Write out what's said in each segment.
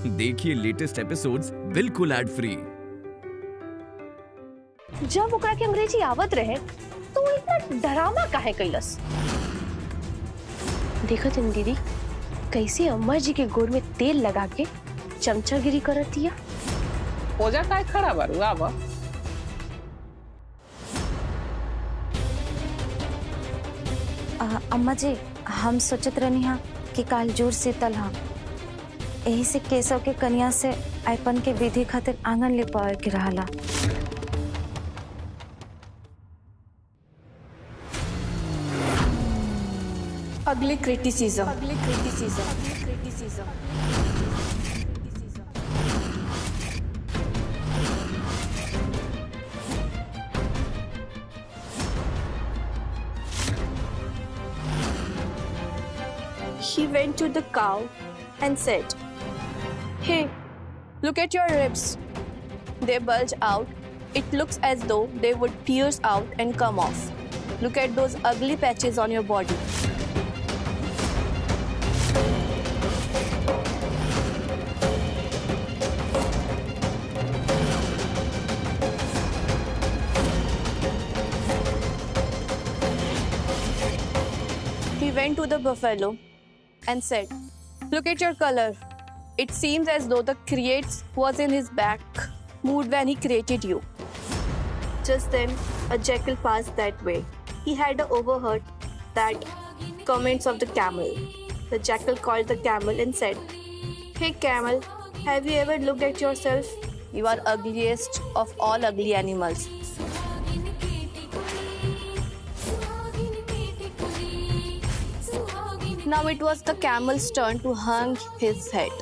देखिए latest episodes बिल्कुल ad free. जब ओकरा के अंग्रेजी आवत रहे तो वो इतना डरामा काहे कैलस। देखत हन दीदी कैसे अम्मा जी के गोड़ में तेल लगा के चमचागिरी करत दिया। पूजा काय खड़ा बारू आवा। अम्मा जी हम सोचत रहनी हा कि काल जोर शीतल हा, यही से केशव के कन्या से अपन के विधि खातिर आंगन ले पावे के रहला। अगली criticism. He went to the cow and said, "Hey, look at your ribs. They bulge out. It looks as though they would pierce out and come off. Look at those ugly patches on your body." He went to the buffalo and said, "Look at your color. It seems as though the creates was in his back mood when he created you." Just then, a jackal passed that way. He had overheard that comments of the camel. The jackal called the camel and said, "Hey camel, have you ever looked at yourself? You are ugliest of all ugly animals." Now it was the camel's turn to hang his head.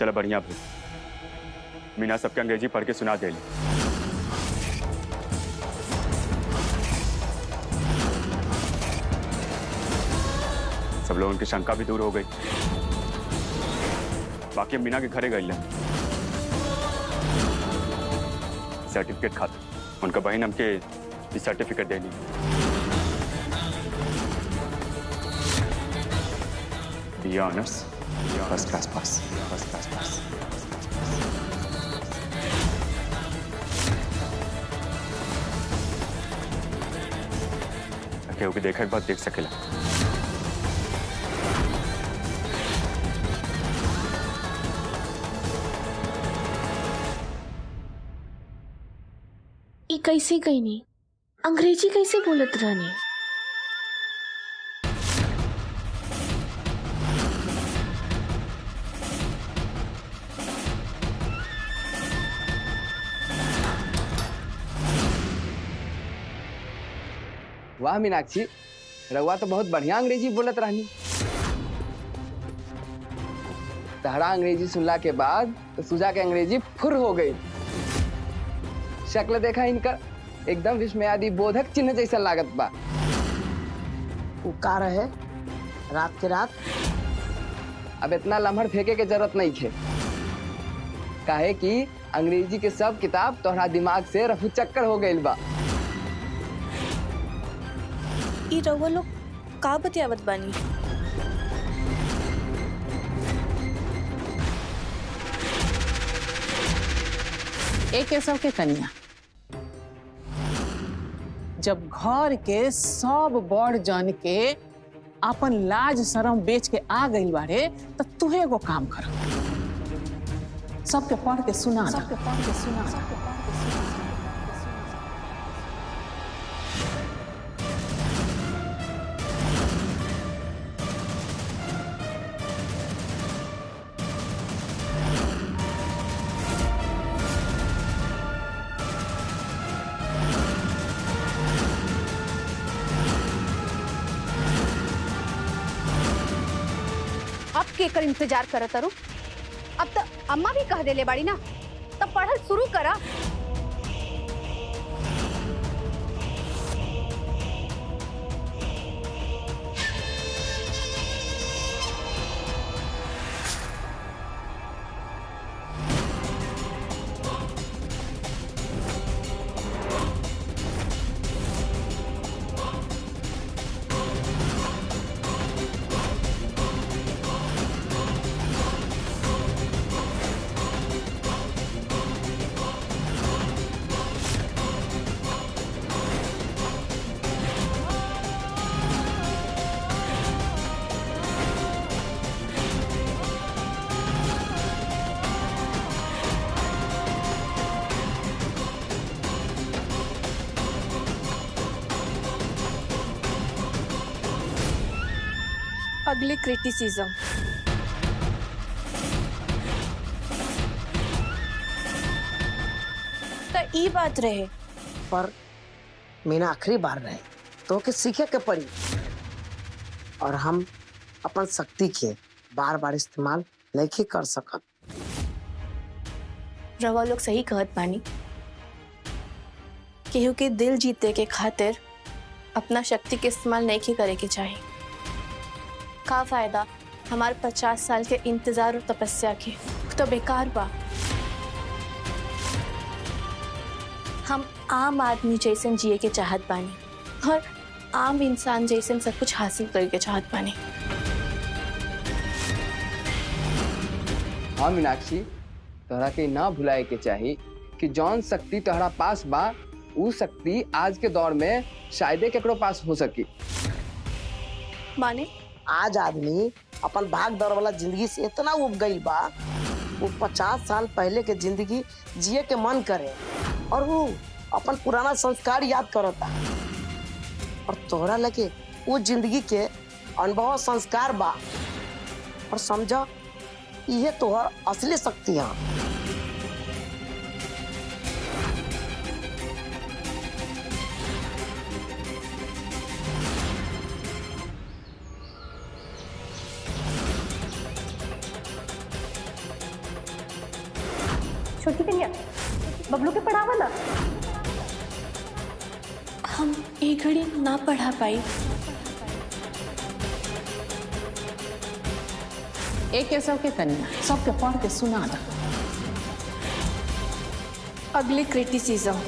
चलो बढ़िया भाई, मीना सबके अंग्रेजी पढ़ के सुना देली। सब लोगों की शंका भी दूर हो गई। बाकी हम मीना के घरे गए सर्टिफिकेट खाते उनका बहन हमके सर्टिफिकेट देनी। B honours, first class pass, first class pass. केहू के देखा के बाद देख सकेला। ये कैसे कहनी, अंग्रेजी कैसे बोलत रहनी। वाह मीनाक्षी, रउआ तो बहुत बढ़िया अंग्रेजी बोलत रहनी। तहरा अंग्रेजी सुनला के बाद तो सुजा के अंग्रेजी फुर हो गई। शक्ल देखा इनका एकदम विस्मयादि बोधक चिन्ह जैसा लागत बा। वो का रहे रात के रात? अब इतना लम्हड़ फेंके के जरूरत नहीं है, काहे कि अंग्रेजी के सब किताब तोहरा दिमाग से रफू चक्कर हो गई बा। ई रउआ लोग का बतियावत बानी? एक केशव के कन्या जब घर के सब बड़ जन के अपन लाज शरम बेच के आ गई बारे तो तुहे एगो काम कर, सबके पढ़ के सुना। अब केकर इंतजार करत तारू? अब तो अम्मा भी कह देले बाड़ी ना, तब पढ़ल शुरू करा। अगले क्रिटिसिज्म। तो ई बात रहे, पर मीना आखिरी बार रहे तो के सीखे के पड़ी, और हम अपन शक्ति के बार बार इस्तेमाल नहीं कर सकत। रवा लोग सही कहत बानी, केहू के दिल जीते के खातिर अपना शक्ति के इस्तेमाल नहीं करे के चाहिए। का फायदा हमारे 50 साल के इंतजार और तपस्या के, तो बेकार बा। हम आम आदमी जैसन जिए के चाहत बानी और आम इंसान जैसन सब कुछ हासिल करके चाहत बानी। हाँ मीनाक्षी, तोहरा के ना भुलाए के चाहिए कि जौन शक्ति तोहरा पास बा, उ शक्ति आज के दौर में शायद केकरो पास हो सकी। माने आज आदमी अपन भाग दौड़ वाला जिंदगी से इतना उब गई बा, वो 50 साल पहले के जिंदगी जिए के मन करे और वो अपन पुराना संस्कार याद करता। और तोहरा लगे वो जिंदगी के अनुभव संस्कार बा, और समझा ये तोहर असली शक्ति है। छोटी कन्या, बबलू के पढ़ावा ना। हम एक घड़ी ना पढ़ा पाई। एक केसव के कन्या सबके पढ़ के सुना दा। अगले क्रिटिसिज्म।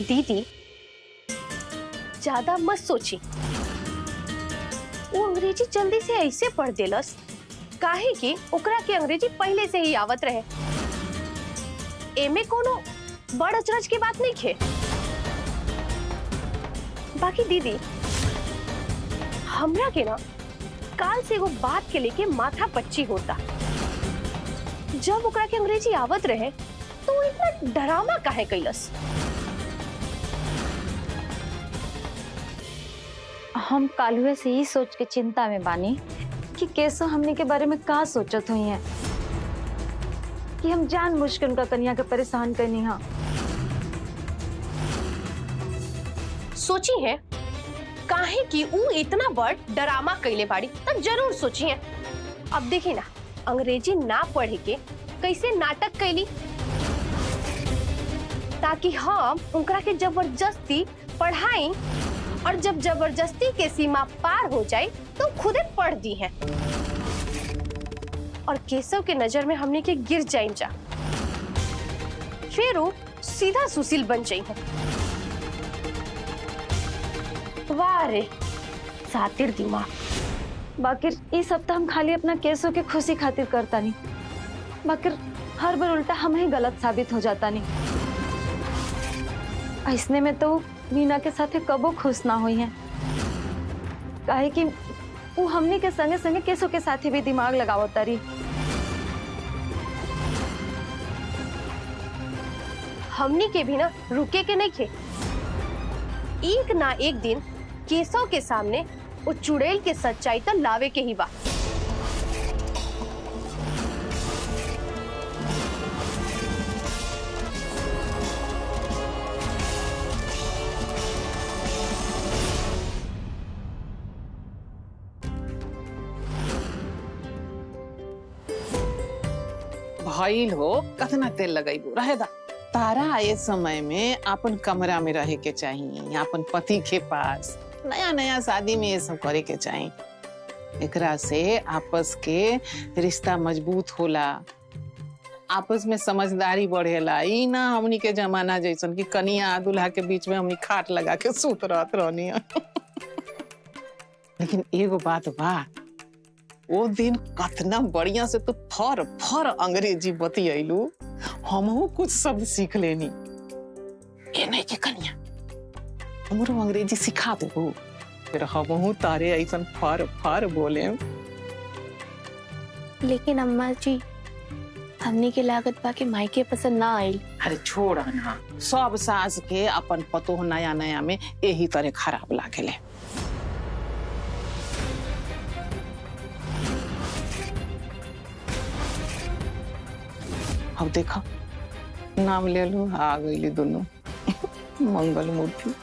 दीदी, ज्यादा मत सोची। वो अंग्रेजी जल्दी से ऐसे पढ़ देलस काहे कि ओकरा के अंग्रेजी पहले से ही आवत रहे। एमे कोनो बड़ अचरज की बात नहीं खे। बाकी दीदी, हमरा के ना काल से वो बात के लेके माथा पच्ची होता। जब ओकरा के अंग्रेजी आवत रहे तो इतना डरामा काहे कैलस? हम कालुए से ही सोच के चिंता में बानी कि कैसे हमने के बारे में का सोचत हुई है कि हम जान मुश्किल उनका कन्या के परेशान करनी है। सोची है काहे कि ऊ इतना बड़ डरामा कैले बाड़ी, तब जरूर सोची है। अब देखी ना, अंग्रेजी ना पढ़े के कैसे नाटक कैली ताकि हम उनकरा के जबरदस्ती पढ़ाई, और जब जबरदस्ती के सीमा पार हो जाए तो खुद पढ़ दी है और केशव के नजर में हमने के गिर जाए जा, फिर वो सीधा सुशील बन जाई है। वाह रे सातिर दिमाग। बाकी इस हफ्ता हम खाली अपना केसों के खुशी खातिर करता नहीं, बाकी हर बार उल्टा हम ही गलत साबित हो जाता नहीं। ऐसने में तो मीना के साथ कबो खुश ना हुई है, काहे कि वो हमने के संगे संगे केसों के साथ भी दिमाग लगावता रही। हमनी के भी ना रुके के नहीं खे। एक ना एक दिन केशव के सामने वो चुड़ैल के सच्चाई तो लावे के ही बा। भइल हो कतना तेल लगाइबो रहे दा। तारा ये समय में अपन कमरा में रहे के चाहिए, अपन पति के पास। नया नया शादी में ये सब करे के चाहिए। एकरा से आपस के रिश्ता मजबूत होला, आपस में समझदारी बढ़ेला। ई ना हमनी के जमाना जैसन कि कनिया दूल्हा के बीच में हमनी खाट लगा के सूत रहत रहनी। लेकिन एगो बात बा, वो दिन कतना बढ़िया से तो फर फर अंग्रेजी बतियलू, हमहू कुछ शब्द सीख लेनी। ये नहीं के कन्या, हमरो अंग्रेजी सिखा देबो, फिर हमहू तारे ऐसन फर फर बोले। लेकिन अम्मा जी, हमने के लागत बा के मायके पसंद ना आइल। अरे छोड़ ना, सब सास के अपन पतो नया नया में यही तरह खराब लागेले। अब देखा नाम ले लो, आ गई दोनों मंगल मूर्ति।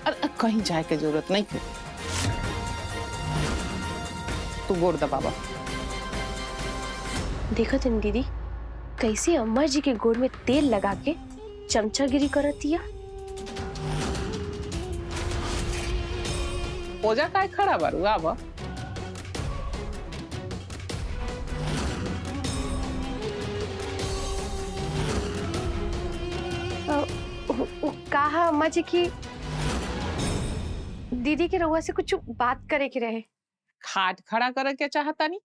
अरे कहीं जाए के जरूरत नहीं है, तू गोड़ दबावा। देखो तुम दीदी कैसे अम्मा जी के गोड़ में तेल लगा के चमचागिरी करतिया। ओजा काय खड़ा बारू, आवा। कहा अम्मा जी की दीदी के रउआ से कुछ बात करे के रहे। खाट खड़ा करे के चाहता नहीं?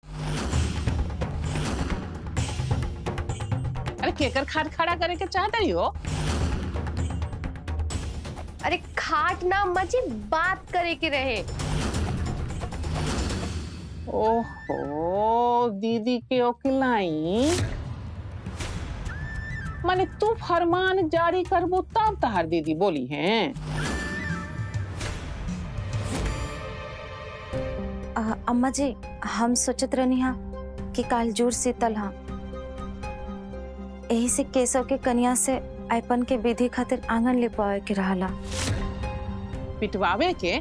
अरे केकर खाट खड़ा करे के चाहता ही हो? अरे खाट ना अम्मा जी, बात करे के रहे। ओहो, दीदी के ओकिलाई माने तू फरमान जारी करबो तब तहार दीदी बोली हैं। अम्मा जी, हम सोचत रहनी हा कि काल जोर शीतल हा, यही से केशव के कन्या से अपन के विधि खातिर आंगन ले पावे के रहला। पिटवावे के?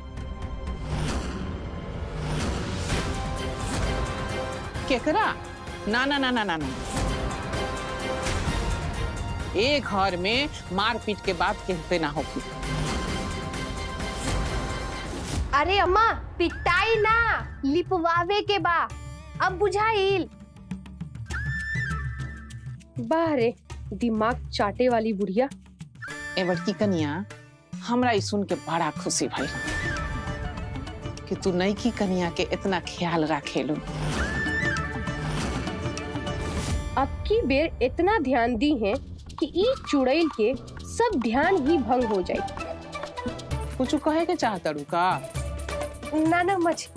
केकरा? ना ना ना ना ना ना, एक घर में मारपीट के बाद कहते ना होगी। अरे अम्मा, पिटाई ना, लिपवावे के बा। अब बुझाइल। बाहरे दिमाग चाटे वाली बुढ़िया। ए बड़की कनिया, हमरा ई सुन के बड़ा खुशी भइल कि तू नई की कनिया के इतना ख्याल रखेलू। अब की बेर इतना ध्यान दी है कि ई चुड़ैल के सब ध्यान ही भंग हो जाए। कुछ कहे के चाहता रू का? ना ना मच।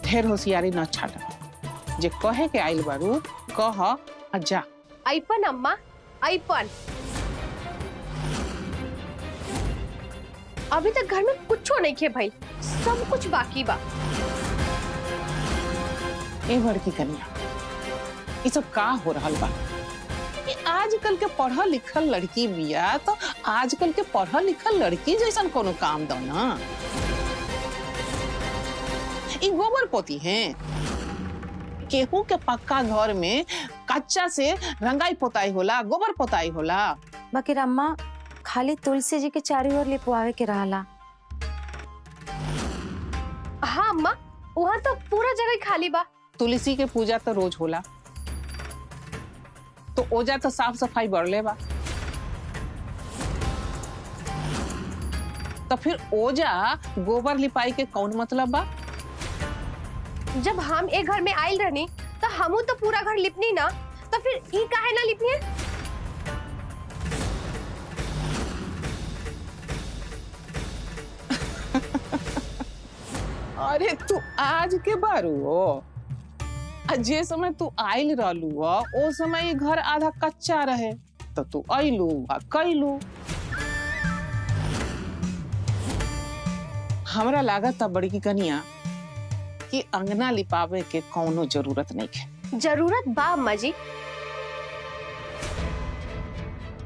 ढेर होशियारी न छाटा, जे कहे के आइल बारू कह आ जा। आईपन अम्मा, आईपन। अभी तक घर में कुछो नहीं खे भाई, सब कुछ बाकी बा। ए बड़की कनिया, ये सब का हो रहल बा? ये आजकल के पढ़ल लिखल लड़की बिया, तो आजकल के पढ़ल लिखल लड़की जैसन कोनो काम दो ना। ये गोबर पोती हैं, केहू के पक्का घर में कच्चा से रंगाई पोताई होला, गोबर पोताई होला। बाकी अम्मा, खाली तुलसी जी के चारों ओर लिपवावे के रहला। हाँ अम्मा, वहाँ तो पूरा जगह खाली बा। तुलसी के पूजा तो रोज होला, तो ओजा तो साफ सफाई बढ़ले बा। तो फिर ओजा गोबर लिपाई के कौन मतलब बा? जब हम एक घर में आयल रहनी तो हमू तो पूरा घर लिपनी ना, तो फिर ई काहे ना लिपनी है? अरे तू आज के बारू हो, जे समय तू आयल रहलू ओ समय घर आधा कच्चा रहे, तो तू आइलू आ कैलू। हमरा लागत था बड़ी की कनिया कि अंगना लिपावे के कौनो जरूरत नहीं है। जरूरत बा अम्मा जी।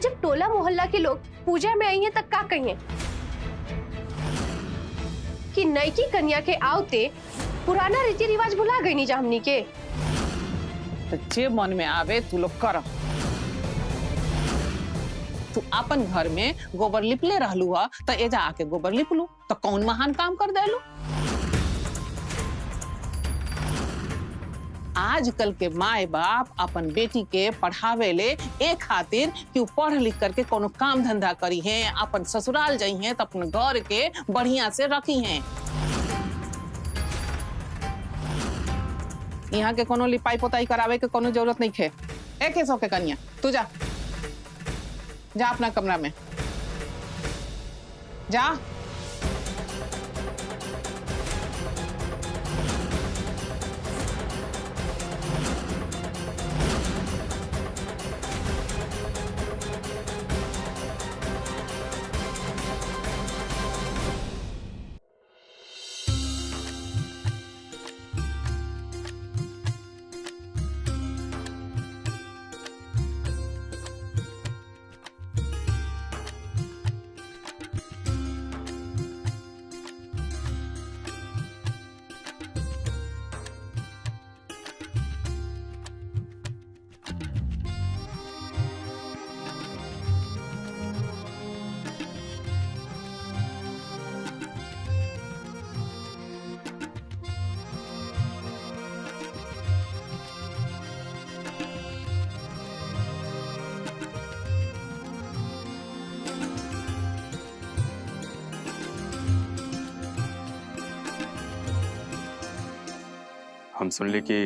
जब टोला मोहल्ला के लोग पूजा में आई हैं तब का कहिए कि नईकी कन्या के आवते पुराना रीति रिवाज भुला गई नी जा हमनी के। तो जे मन में आवे तू लोग कर। तू अपन घर में गोबर लिपले रहलू हा तो एजा आके गोबर लिपलू तो कौन महान काम कर देलू। आजकल के माए बाप अपन बेटी के पढ़ावे ले एक खातिर कि पढ़ लिख करके कोनो काम धंधा करी है, अपन ससुराल जाई है तो अपन घर के बढ़िया से रखी हैं। यहाँ के कोनो लिपाई पोताई करावे के कोनो जरूरत नहीं है। एक सौ के कन्या तू जा अपना कमरा में जा। हम सुनले कि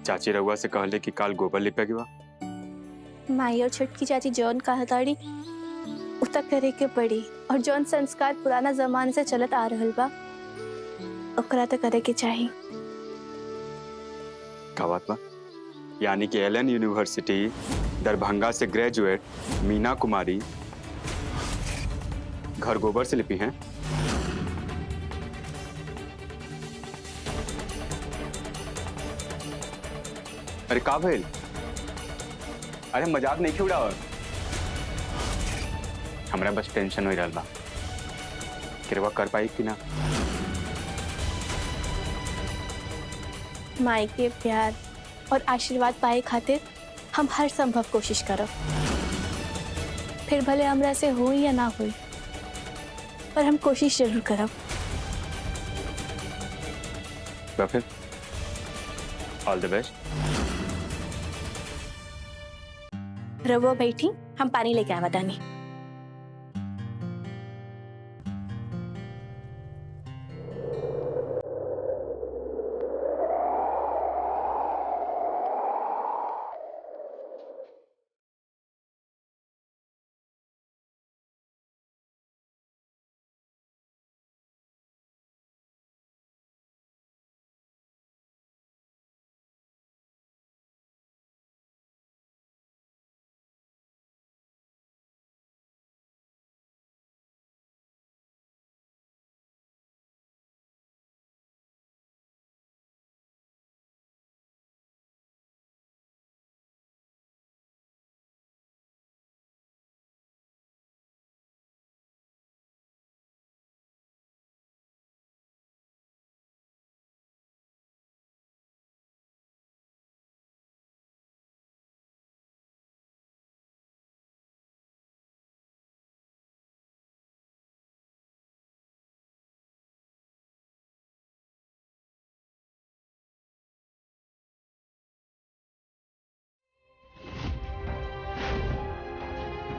चाची रउआ से कहले कि काल गोबर लिपे के बा। माई और छोटकी चाची जौन कहताड़ी उतना करे के पड़ी, और जौन संस्कार पुराना जमाने से चलत आ रहल बा ओकरा तो करे के चाहिए। का बात बा? यानी कि एलन यूनिवर्सिटी दरभंगा से ग्रेजुएट मीना कुमारी घर गोबर से लिपी हैं। अरे का भइल? अरे मजाक नहीं क्यों उड़ाव? हमरा बस टेंशन हो रहल बा कि कर पाई कि ना। माई के प्यार और आशीर्वाद पाए खातिर हम हर संभव कोशिश करब। फिर भले हमरा से हो या ना हो, पर हम कोशिश जरूर करब। तो फिर ऑल द बेस्ट। रवो बैठी, हम पानी लेके आवा तानी।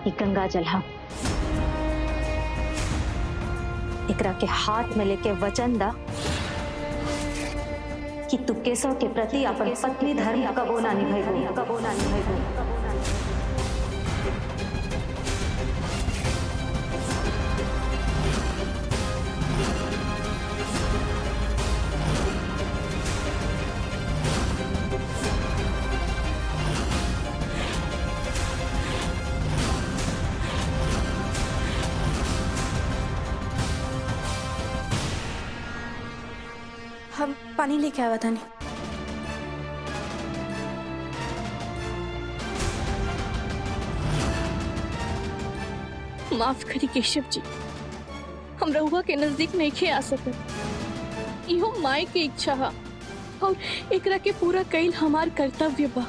ई गंगा जल हा, एकरा के हाथ में लेके वचन दा कि तू केशव के प्रति अपन पत्नी धर्म कबो ना निभाइबो, कबो ना निभाइबो। हम पानी लेके आवा था नहीं। माफ करी केशव जी, हम रहुआ के नजदीक नहीं आ सकत। इहो माई के इच्छा है और एकरा के पूरा कईल हमार कर्तव्य बा।